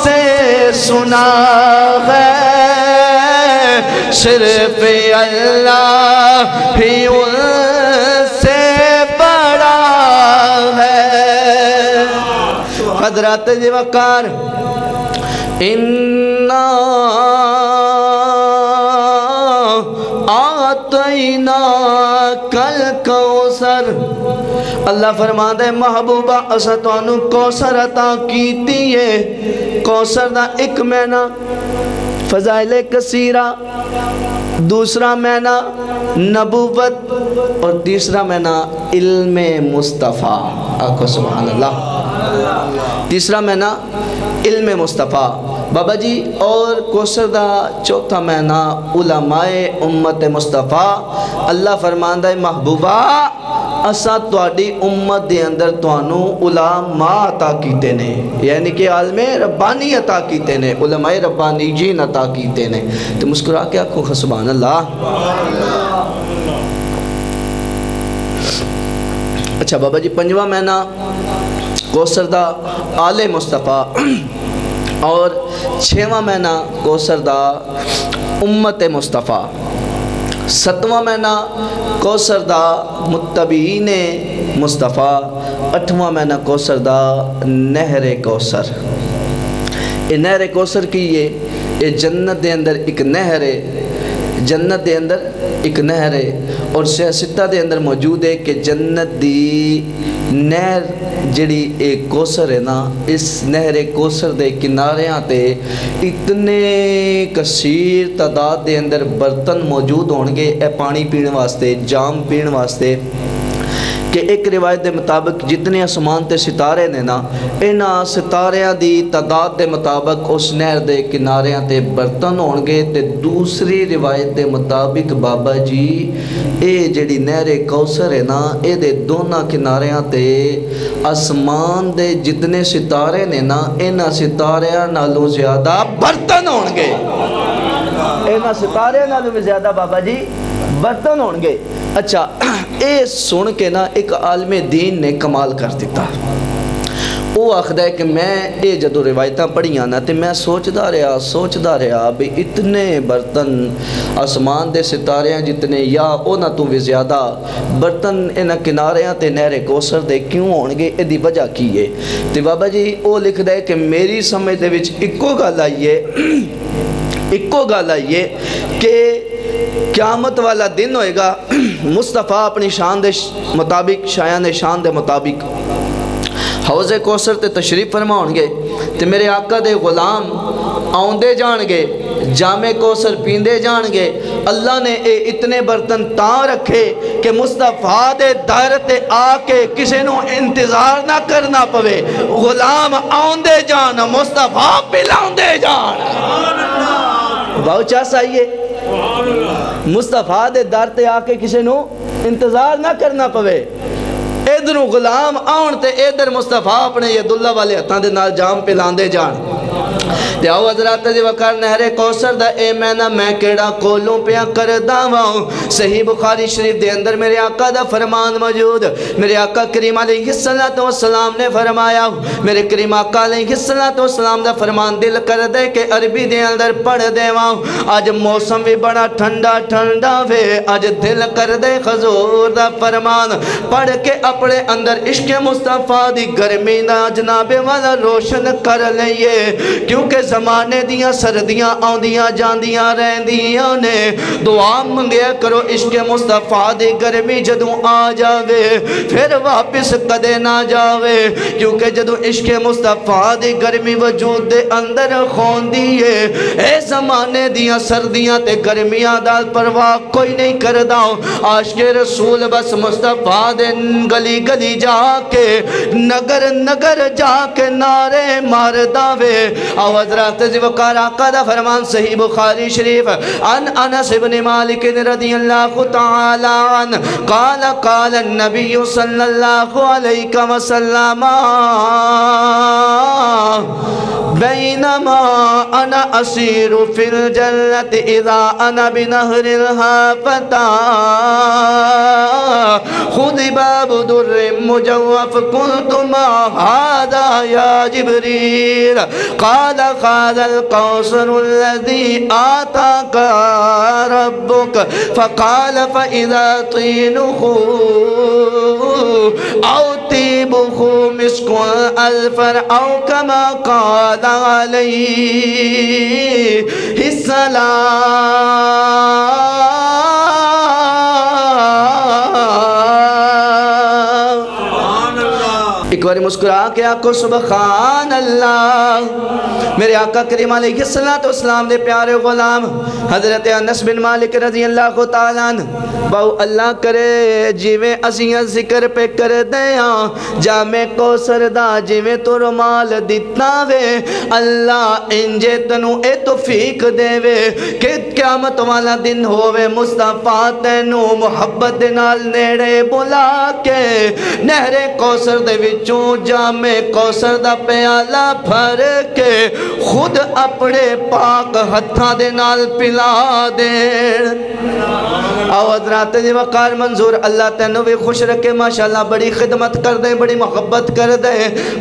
سے سنا ہے، صرف اللہ ہی ان سے بڑا ہے۔ حضرات جی وقار، اِنَّا آتَيْنَاكَ الْكَوْثَرَ، اللہ فرماتا ہے محبوبہ اسا تانوں کوثر عطا کیتی ہے، کوثر دا ایک معنی فضائل کثیرہ، دوسرا معنی نبوت، اور تیسرا معنی علم مصطفیٰ، آقا سبحان اللہ، تیسرا معنی علم مصطفیٰ بابا جی، اور کوثر دا چوتھا معنی علماء امت مصطفیٰ۔ اللہ فرماندا ہے محبوبہ اسا تواڈی امت دے اندر توانوں علماء عطا کیتے نے، یعنی کہ عالم ربانی عطا کیتے نے، علماء ربانی جین عطا کیتے نے، تو مسکرا کے آکھو سبحان اللہ۔ اچھا بابا جی، پنجواں معنی کوثر دا آل مصطفیٰ، اور چھواں معنی کوثر دا امت مصطفیٰ، ستواں معنی کوثر دا متبعین مصطفیٰ، اٹھواں معنی کوثر دا نہر کوثر۔ یہ نہر کوثر کی یہ جنت دے اندر ایک نہر ہے، جنت دے اندر ایک نہر ہے، اور سیاستہ دے اندر موجود ہے کہ جنت دی نہر جڑی ایک کوثر ہے نا، اس نہر کوثر دے کناریاں تے اتنے کثیر تعداد دے اندر برتن موجود ہونگے اے پانی پینے واسطے، جام پینے واسطے، کہ ایک روایت دے مطابق جتنے آسمان تے ستارے نے نا، اینا ستاریاں دی تعداد دے مطابق اس نہر دے کناریاں تے برتن ہونگے، تے دوسری روایت دے مطابق بابا جی اے جڑی نہر کوثر ہے نا، اے دے دونوں کناریاں تے آسمان دے جتنے ستارے نے نا، اینا ستاریاں نالوں زیادہ برتن ہونگے، اینا ستارے نالوں زیادہ بابا جی برتن ہونگے۔ اچھا، اے سن کے نا ایک عالم دین نے کمال کر دیتا، وہ آخدہ ہے کہ میں اے جدو روایتاں پڑھیاں نا تے میں سوچدا رہا بھی اتنے برتن آسمان دے ستاریاں جتنے یا اونا تو بھی زیادہ برتن انہاں کناریاں تے نہر کوثر دے کیوں ہونگے، اے دی وجہ کی ہے؟ تے بابا جی وہ لکھدا ہے کہ میری سمجھ دے وچ اکو گل آئیے کہ قیامت والا دن ہوئے گا، مصطفیٰ اپنی شان دے مطابق، شایان شان دے مطابق حوض کوثر تے تشریف فرما ہونگے، تے میرے آقا دے غلام آؤندے جانگے، جامع کوثر پیندے جانگے۔ اللہ نے اے اتنے برتن تاں رکھے کہ مصطفیٰ دے دائر تے آکے کسے نو انتظار نہ کرنا پوے، غلام آؤندے جان، مصطفیٰ پلاؤندے جان۔ بہت چاس آئیے مصطفیٰ دے در تے آ کے کسی نو انتظار نہ کرنا پوے، ادھروں غلام آن تے ادھر مصطفیٰ اپنے یداللہ والے ہتھاں دے نال جام پلاندے جان۔ تے آؤ حضرات دی وقار نہر کوثر دا اے مینا میں کیڑا کولوں پیا کر داواں۔ صحیح بخاری شریف دے اندر میرے آقا دا فرمان موجود، میرے آقا کریم علیہ السلام نے فرمایا، میرے کریم آقا علیہ السلام دا فرمان دل کر دے کہ عربی دے اندر پڑھ دے واں۔ آج موسم بھی بڑا ٹھنڈا ٹھنڈا وے، آج دل کر دے حضور دا فرمان پڑھ کے اپنے اندر عشق مصطفیٰ دی گرمی دا جناب والا روشن کر لئیے، کیونکہ زمانے دیاں سردیاں آندیاں جاندیاں رہندیاں نے۔ دعا منگیا کرو عشق مصطفیٰ دی گرمی جدوں آ جاوے پھر واپس کدے نہ جاوے، کیونکہ جدوں عشق مصطفیٰ دی گرمی وجود دے اندر خوندی ہے، اے زمانے دیاں سردیاں تے گرمیاں دا پرواہ کوئی نہیں کردہ۔ عاشق رسول بس مصطفیٰ دے گلی گلی جا کے نگر نگر جا کے نعرے مار داوے۔ آو حضرات جی وقار آقا دا فرمان صحیح بخاری شریف ان انس ابن مالک رضی اللہ تعالی عنہ قال قال النبی صلی اللہ علیہ وسلم بینما انا اسیر فی الجنت اذا انا بنہر الحافتا خود باب در مجوف قلت ما هذا یا جبریل قال هذا القوثر الذي آتاك ربك فقال فإذا طينه أو طيبه مسك الفر أو كما قال عليه السلام۔ ایک بار مسکرا کے آقا سبحان اللہ۔ میرے آقا کریم علیہ السلام دے پیارے غلام حضرت انس بن مالک رضی اللہ تعالیٰ عنہ باو اللہ کرے جیویں اسیاں ذکر پہ کر دیاں جامع کوثر دا جیویں تو رمال دیتا وے اللہ انجے تنو اے توفیق دے وے کہ قیامت والا دن ہووے مصطفیٰ تینو محبت نال نیڑے بلا کے نہر کوثر دے وچوں جامع کوثر دا پیالہ بھر کے خود اپنے پاک ہتھاں دے نال پلا دے۔ آو حضرات جی وقار منظور اللہ تینو بھی خوش رکھے ماشاءاللہ، بڑی خدمت کر دے، بڑی محبت کر دے،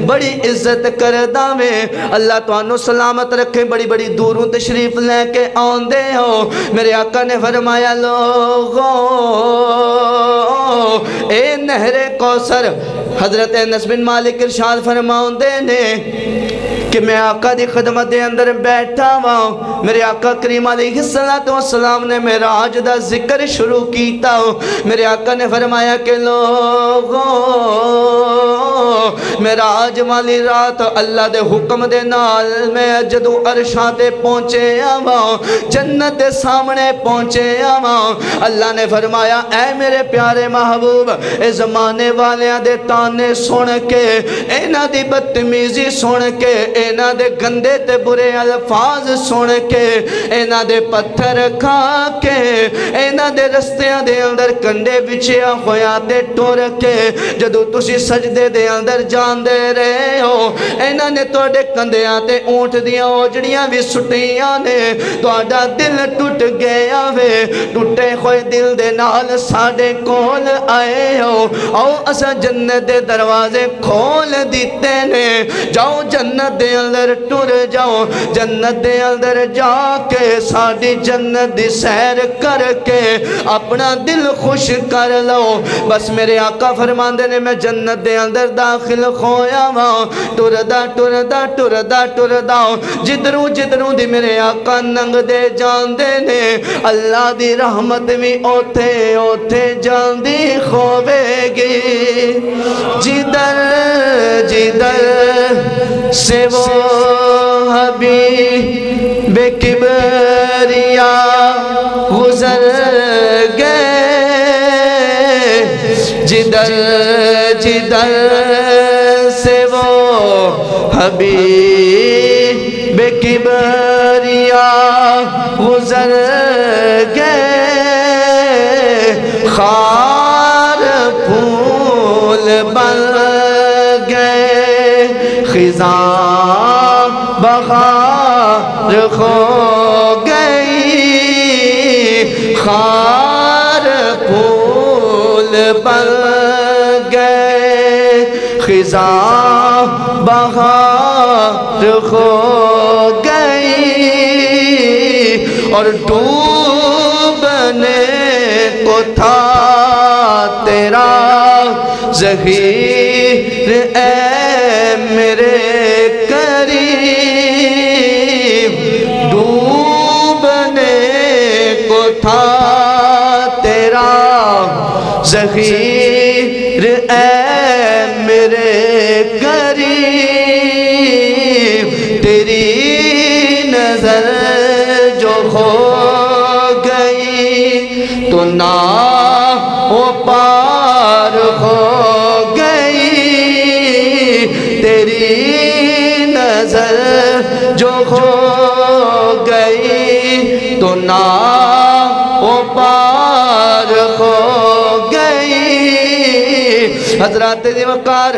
بڑی عزت کر دے، اللہ توانو سلامت رکھے، بڑی بڑی دوروں تشریف لے کے آن دے ہو۔ میرے آقا نے فرمایا لوگو اے نہر کوثر حضرت انس بن مالک ارشاد فرماؤں دے نے کہ میں آقا دی خدمت دے اندر بیٹھا ہوں، میرے آقا کریم علیہ السلام نے معراج دا ذکر شروع کیتا ہوں۔ میرے آقا نے فرمایا کہ لوگوں معراج والی رات اللہ دے حکم دے نال میں جدوں عرشاں تے پہنچے آواں، جنت دے سامنے پہنچے آواں، اللہ نے فرمایا اے میرے پیارے محبوب اے زمانے والیاں دے تانے سن کے، اینا دی بدتمیزی سن کے، اینا دے گندے تے برے الفاظ سن کے، اینا دے پتھر کھا کے، اینا دے رستیاں دے اندر کنڈے بچیا ہویا تے ٹور کے جدو تسی سجدے دے اندر جان دے رہے ہو، اینا نے توڑے کندیاں تے اونٹ دیاں اوجڑیاں بھی سٹیاں نے توڑا دل ٹوٹ گیا وے، ٹوٹے ہوئے دل دے نال ساڑے کول آئے ہو، آؤ اسا جنت دے دروازے کھول دیتے نے، جاؤ جنت دے اندر ٹور جاؤ، جنت دے اندر جا کے ساڑی جنت دی سیر کر کے اپنا دل خوش کر لو۔ بس میرے آقا فرماندے نے میں جنت دے اندر داخل کھویا ہوں، ٹور دا ٹور دا ٹور دا ٹور دا جدروں جدروں دی میرے آقا ننگ دے جان دے نے، اللہ دی رحمت بھی اوتھے اوتھے جان دی کھوے گی، جدر جدر سے وہ حبیب کبریا گزر گئے، جدر جدر سے وہ حبیب کبریا گزر گئے خار پھول بن گئے خزاں بہار ہو گئی خار پھول بن گئے خزاں بہار ہو گئی اور ڈوبنے کو تھا تیرا ظہیر اے میرے قریب ڈوبنے کو تھا تیرا ظہیر اے میرے قریب تیری نظر جو ہو گئی تو نہ وہ پار ہو گئی تیری نظر جو ہو گئی تو نہ وہ پار ہو گئی حضرات دی وقار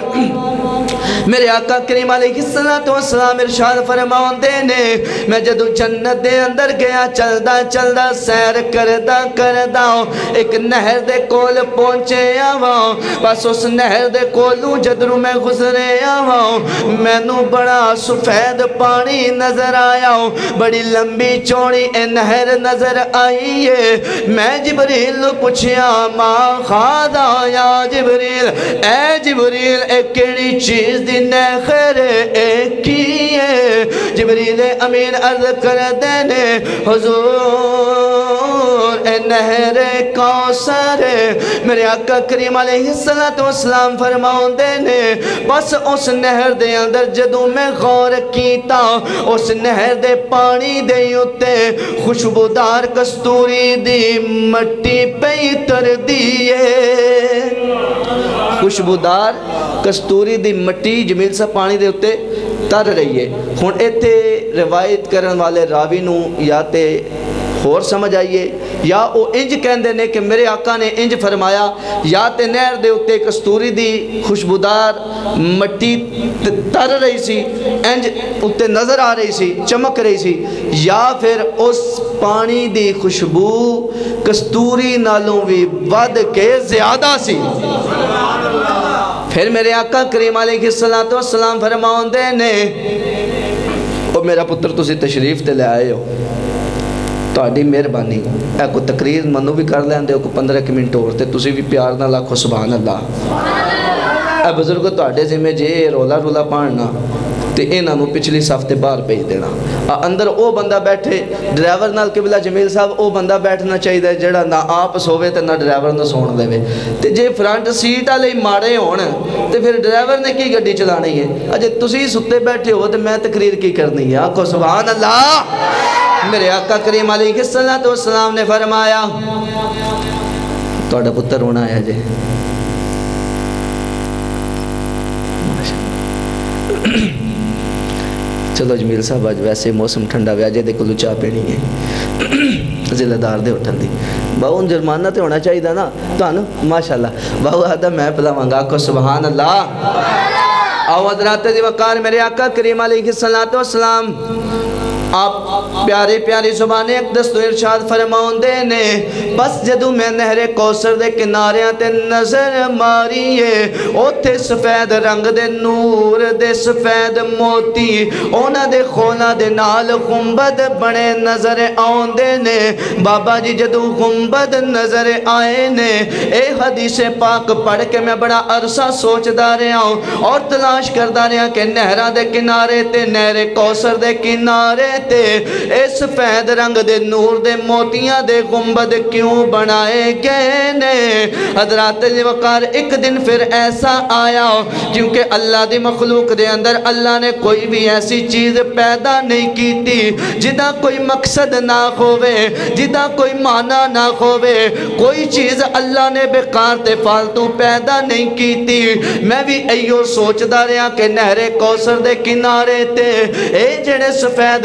میرے آقا کریم علیہ السلام ارشاد فرماؤندے نے میں جدو جنت دے اندر گیا چلدا چلدا سیر کردا کردا ایک نہر دے کول پہنچے آواں بس اس نہر دے کولوں جدروں میں گزرے آواں میں نو بڑا سفید پانی نظر آیا بڑی لمبی چوڑی اے نہر نظر آئی ہے میں جبریل نو پوچھیا ماں خادا یا جبریل اے جبریل اے کیڑی چیز دی نہر ایک کی ہے جبریل امین عرض کر دینے حضور اے نہر کوثر میرے آقا کریم علیہ السلام فرماؤں دینے بس اس نہر دے اندر جدوں میں غور کیتا اس نہر دے پانی دے اتے خوشبودار کستوری دی مٹی پہ تر دیئے خوشبودار کستوری دی مٹی جمیل سا پانی دے اتے تر رہی ہے ہون ایتھے روایت کرن والے راوی نو یا تے اور سمجھ آئیے یا او انج کہندے نے کہ میرے آقا نے انج فرمایا یا تے نہر دے اتے کستوری دی خوشبودار مٹی تر رہی سی انج اتے نظر آ رہی سی چمک رہی سی یا پھر اس پانی دی خوشبو کستوری نالوں بھی ود کے زیادہ سی پھر میرے آقا کریم علیہ السلام فرماؤں دے نے او میرا پتر تسی تشریف تے لے آئے ہو تو آڈی مہربانی اے کو تقریر منو بھی کر لیں دے کو 15 منٹ ہوتے تسی بھی پیار نہ لاکھو سبحان اللہ اے بزرگو تو آڈے سے میں جے رولا رولا پاننا تے اینا نو پچھلی صفتے باہر پیج دینا اندر او بندہ بیٹھے ڈرائیور نال قبلہ جمیل صاحب او بندہ بیٹھنا چاہیے دے جڑا نہ آپ سووے تے نہ ڈرائیور نہ سون دے وے تے جے فرانٹ سیٹ آلے ماڑے ہون تے پھر ڈرائیور نے کی گڈی چلانی ہے اجے تسی ستے بیٹھے ہو تے میں تقریر کی کرنی ہے آنکھو سبحان اللہ میرے آقا کریم علیہ السلام نے فرمایا توڑا پتر ہونا ہے جے چلو جمیل صاحب آج ویسے موسم ٹھنڈا ویاجے دے کلو چاہ پینی ہے ذلہ دار دے اٹھن دی باؤں جرمانہ تے ہونا چاہیے نا تو آنو ماشاءاللہ باؤں آدھا میں پلا مانگا کو سبحان اللہ آو حضرات دی وقار میرے آقا کریم علیہ السلام آپ پیارے پیاری زبان اقدس تو ارشاد فرماؤں دینے بس جدو میں نہر کوثر دے کنارے تے نظر ماریے اوتھے سفید رنگ دے نور دے سفید موتی اونا دے خونا دے نال گنبد بنے نظر آؤں دینے بابا جی جدو گنبد نظر آئے نے اے حدیث پاک پڑھ کے میں بڑا عرصہ سوچ دا رہا ہوں اور تلاش کر دا رہا کہ نہرہ دے کنارے تے نہر کوثر دے کنارے تے اس سفید رنگ دے نور دے موتیاں دے گنبد کیوں بنائے گئے نے حضرات دی وقار ایک دن پھر ایسا آیا کیونکہ اللہ دی مخلوق دے اندر اللہ نے کوئی بھی ایسی چیز پیدا نہیں کی تھی جدہ کوئی مقصد نہ ہوئے جدہ کوئی معنی نہ ہوئے کوئی چیز اللہ نے بیکار تے فالتو پیدا نہیں کی تھی میں بھی ایو سوچ دا رہا کہ نہر کوثر دے کنارے تے اے جڑے سفید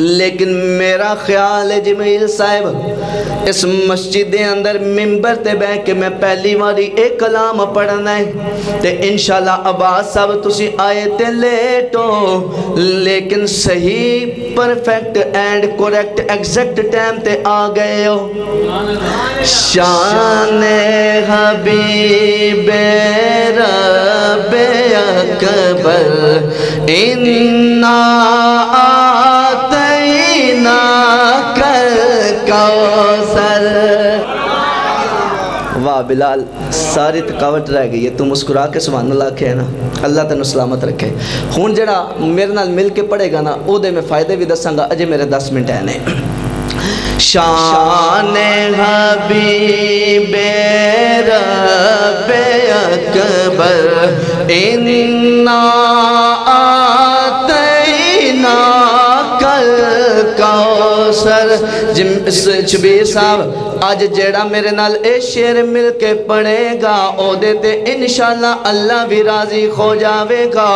لیکن میرا خیال ہے جمیل صاحب اس مسجد دے اندر ممبر تے بہ کے میں پہلی واری ایک کلام پڑھنا ہے تے انشاءاللہ عباس صاحب تسی آئے تے لیٹو لیکن صحیح perfect and correct exact time تے آ گئے ہو. شان حبیب رب اکبر انا آتینا کوثر. واہ بلال ساری تھکاوٹ رہ گئی ہے, تو مسکرا کے سبحان اللہ کہے نا, اللہ تینوں سلامت رکھے. ہون جڑا میرے نال مل کے پڑھے گا نا او دے میں فائدے بھی دساں گا, اجے میرے 10 منٹ ہیں نے. شان حبیب رب اکبر انا آتینا کوثر. شبیر صاحب آج جیڑا میرے نال اے شعر مل کے پڑھے گا او دے تے انشاءاللہ اللہ بھی راضی ہو جاوے گا,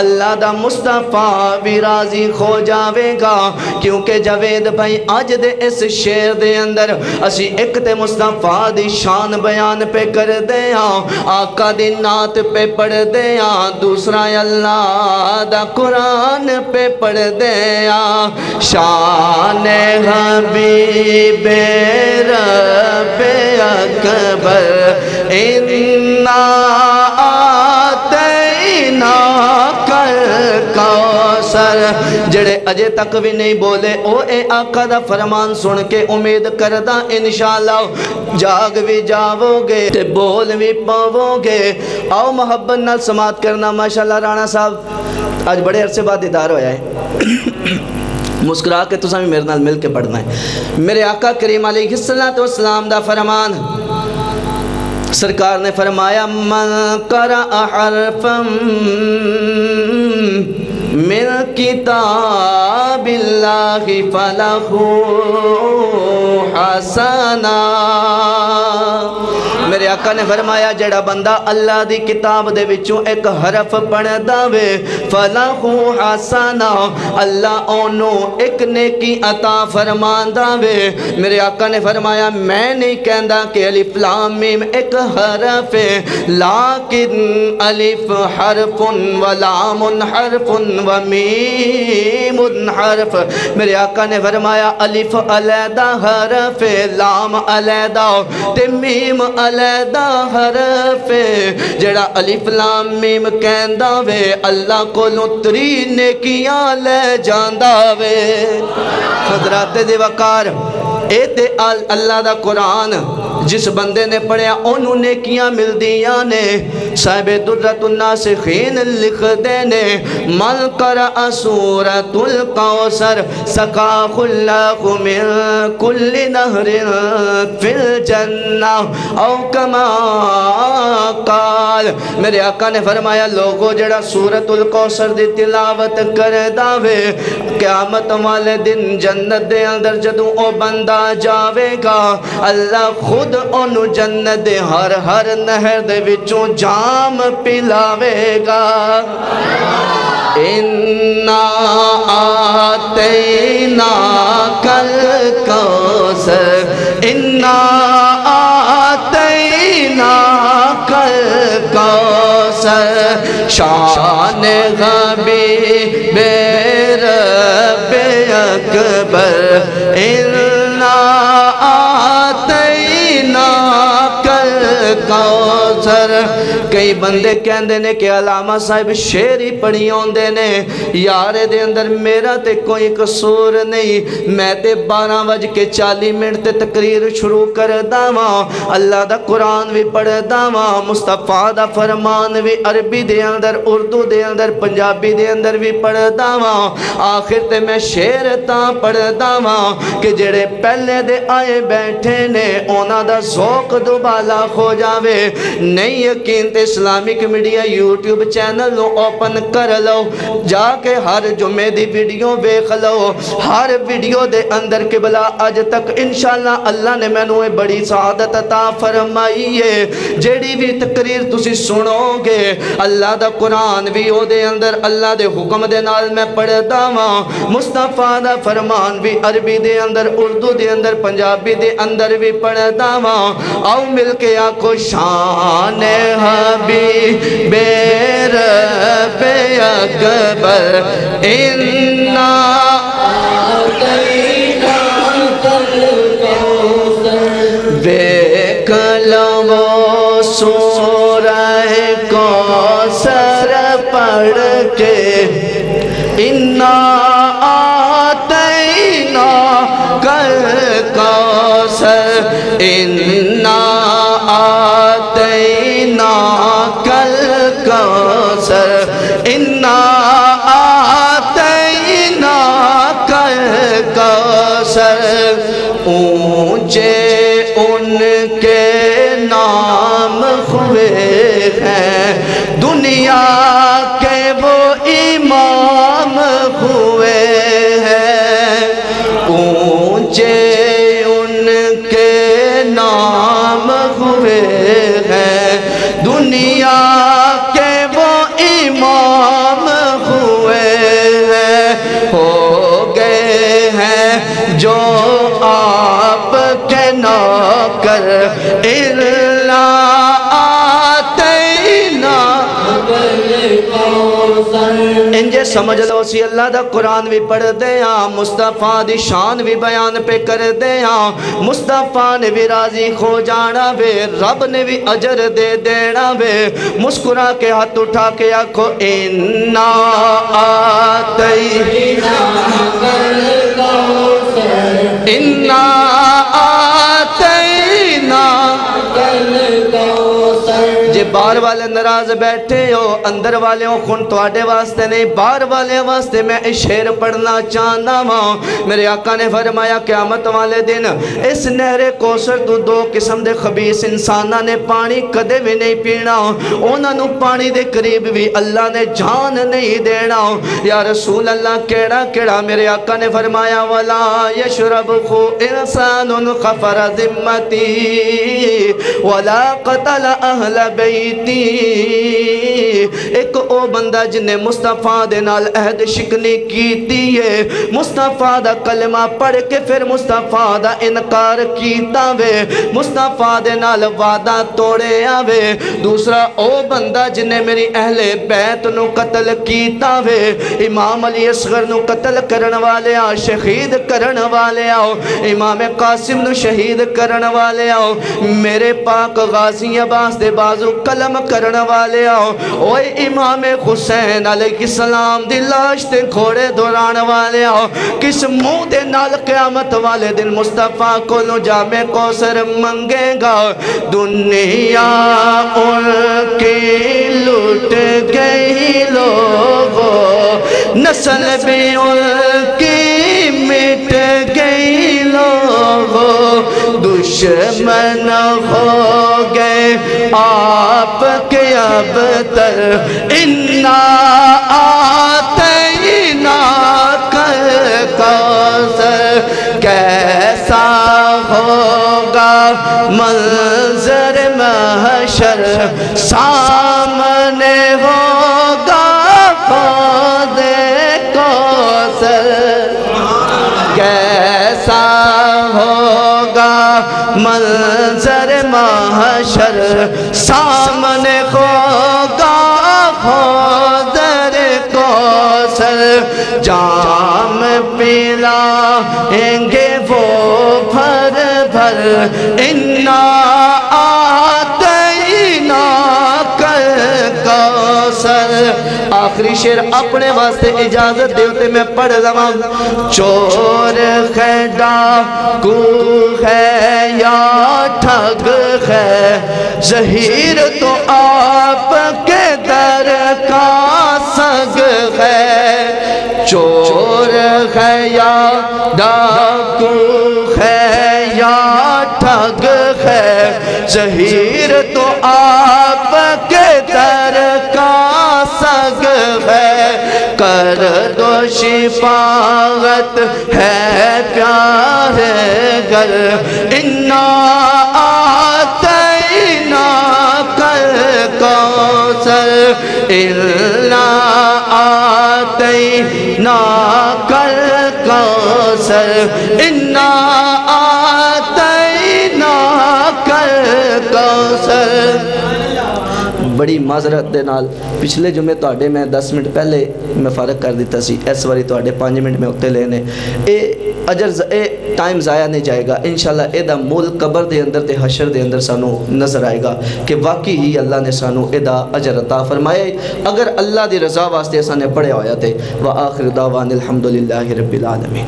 اللہ دا مصطفیٰ بھی راضی ہو جاوے گا. کیونکہ جاوید بھائی آج دے اس شعر دے اندر اسی ایک تے مصطفیٰ دی شان بیان پہ کر دیا, آقا دی نعت پہ پڑھ دیا, دوسرا اللہ دا قرآن پہ پڑھ دیا. شان حبیب رب اکبر انا آتینا کوثر. جڑے اجے تک بھی نہیں بولے او اے آقا دا فرمان سن کے امید کردہ انشاءاللہ جاگ بھی جاؤ گے تے بول بھی پاؤ گے. آؤ محبت نال سماعت کرنا. ماشاءاللہ رانا صاحب آج بڑے عرصے بعد دیدار ہویا ہے, مسکرا کے تساں بھی میرے نال مل کے پڑھنا ہے. میرے آقا کریم علیہ السلام دا فرمان, سرکار نے فرمایا من قرأ حرفا من کتاب اللہ فلہ حسنہ. میرے آقا نے فرمایا جڑا بندہ اللہ دی کتاب دے وچوں ایک حرف پڑھ داوے فلہ حسنہ, اللہ اونوں ایک نیکی عطا فرمان داوے. میرے آقا نے فرمایا میں نہیں کہندا کہ الف لام میم ایک حرف ہے, لیکن الف حرف و لام حرف و میم حرف. میرے آقا نے فرمایا الف علیحدہ حرف ہے, لام علیحدہ تے میم علیحدہ حرف ہے. جڑا الف لام میم کہندا وے اللہ کولوں 3 نیکیاں لے جاندا وے. حضرات دی وقار اے تے اللہ دا قرآن جس بندے نے پڑھیا انہوں نیکیاں مل دیاں نے. صاحب درۃ الناسخین لکھ دینے من قرأ سورۃ الکوثر سقاہ اللہ من کل نہر فی الجنہ او کما قال. میرے آقا نے فرمایا لوگو جڑا سورۃ الکوثر دی تلاوت کر داوے قیامت والے دن جنت دے اندر جدوں او بندہ جاوے گا اللہ خود انہوں جنت دے ہر نہر دے وچوں جام پلاوے گا. انا آتینا کوثر انا آتینا کوثر. شان حبیب رب اکبر انا آتینا کوثر. کئی بندے کہندے نے کہ علامہ صاحب شعر ہی پڑھی ہوندے نے, یار دے اندر میرا تے کوئی قصور نہیں, میں تے 12:40 تے تقریر شروع کر داواں, اللہ دا قرآن بھی پڑھ داواں, مصطفیٰ دا فرمان بھی عربی دے اندر اردو دے اندر پنجابی دے اندر بھی پڑھ داواں. آخر تے میں شعر تاں پڑھ داواں کہ جڑے پہلے دے آئے بیٹھے نے اونا دا ذوق دوبالا ہو جا جاوے نہیں یقین تے اسلامک میڈیا یوٹیوب چینل نو اوپن کر لو جا کے ہر جمعے دی ویڈیو ویکھ لو ہر ویڈیو دے اندر قبلہ اج تک انشاءاللہ اللہ نے مینوں بڑی سعادت عطا فرمائی ہے جیڑی بھی تقریر تسی سنو گے اللہ دا قرآن بھی او دے اندر اللہ دے حکم دے نال میں پڑھدا واں مصطفیٰ دا فرمان بھی عربی دے اندر اردو دے اندر پنجابی دے اندر بھی پڑھدا واں آؤ مل کے آکھو شان حبیب رب اکبر انا دیکھ لو سورہ کوثر پڑھ کے انا آتینا کل کوثر انا آتینا کل کوثر انا آتینا کل کوثر اونچے ان کے نام ہوئے ہیں دنیا کے وہ امام ہوئے ہیں اونچے ان کے نام ہوئے ہیں دنیا کے وہ امام ہوئے ہیں ہو گئے ہیں جو آپ کے نوکر الا آتینا انجے سمجھ لو سی اللہ دا قرآن بھی پڑھ دیا مصطفیٰ دی شان بھی بیان پہ کر دیا مصطفیٰ نے بھی راضی ہو جانا وے رب نے بھی اجر دے دینا وے مسکرا کے ہاتھ اٹھا کے آکھو انا آتینا انا آتینا جے باہر والے ناراض بیٹھے ہو اندر والے ہو خون تواڈے واسطے نہیں باہر والے واسطے میں شعر پڑھنا چاہنا ہوں میرے آقا نے فرمایا قیامت والے دن اس نہر کوثر تو دو قسم دے خبیث انسانہ نے پانی کدے بھی نہیں پینا انہاں نو پانی دے قریب بھی اللہ نے جان نہیں دینا یا رسول اللہ کیڑا کیڑا میرے آقا نے فرمایا ولا یشرب خو انسان خفر ذمتی ولا قتل اہل بیتی ایک او بندہ جنہیں مصطفیٰ دے نال عہد شکنی کیتی ہے مصطفیٰ دا کلمہ پڑھ کے پھر مصطفیٰ دا انکار کیتا وے مصطفیٰ دے نال وعدہ توڑے آوے دوسرا او بندہ جنہیں میری اہل بیت نو قتل کیتا وے امام علی اصغر نو قتل کرن والے آؤ شہید کرن والے آؤ امام قاسم نو شہید کرن والے آؤ میرے پاک غازی عباس دے بازو قلم کرن والے آؤ اوے امام حسین علیہ السلام دی لاش تے کھوڑے دوران والے آؤ کس منہ دے نال قیامت والے دن مصطفیٰ کو نو جامع کوثر منگے گا دنیا ان کی لٹ گئی لوگوں نسل بھی ان کی مٹ گئی لوگوں دشمن ہو گئے آپ کے اب تر انا آتینا کل کوثر کیسا ہوگا منظر محشر سامنے ہوگا خود کوثر کیسا ہوگا منظر محشر سامنے ہوگا خود کوثر جام پلائیں گے وہ بھر بھر انا آتینا کل کوثر آخری شعر اپنے واسطے اجازت دیوتے میں پڑھ لواں چور ہے ڈاکو ہے یا ٹھگ ہے ظہیر تو آپ کے در کا سگ ہے چور ہے یا ڈاکو ہے یا ٹھگ ہے ظہیر تو آپ کے در کا سگ ہے کر دو شفاعت ہے پیارے گر انا آتینا کل کوثر انا آتینا کل کوثر انا آتینا کل کوثر۔ بڑی معذرت دے نال پچھلے جمعے تواڈے میں 10 منٹ پہلے میں فارغ کر دیتا سی، اس واری تواڈے 5 منٹ میں اتے لینے اے اجر اے ٹائم ضائع نہیں جائے گا انشاءاللہ۔ اے دا مول قبر دے اندر تے حشر دے اندر سانو نظر آئے گا کہ واقعی ہی اللہ نے سانو اے دا اجر عطا فرمایا اگر اللہ دی رضا واسطے اساں نے پڑھیا ہویا تے۔ وآخر دعوانا الحمدللہ رب العالمین۔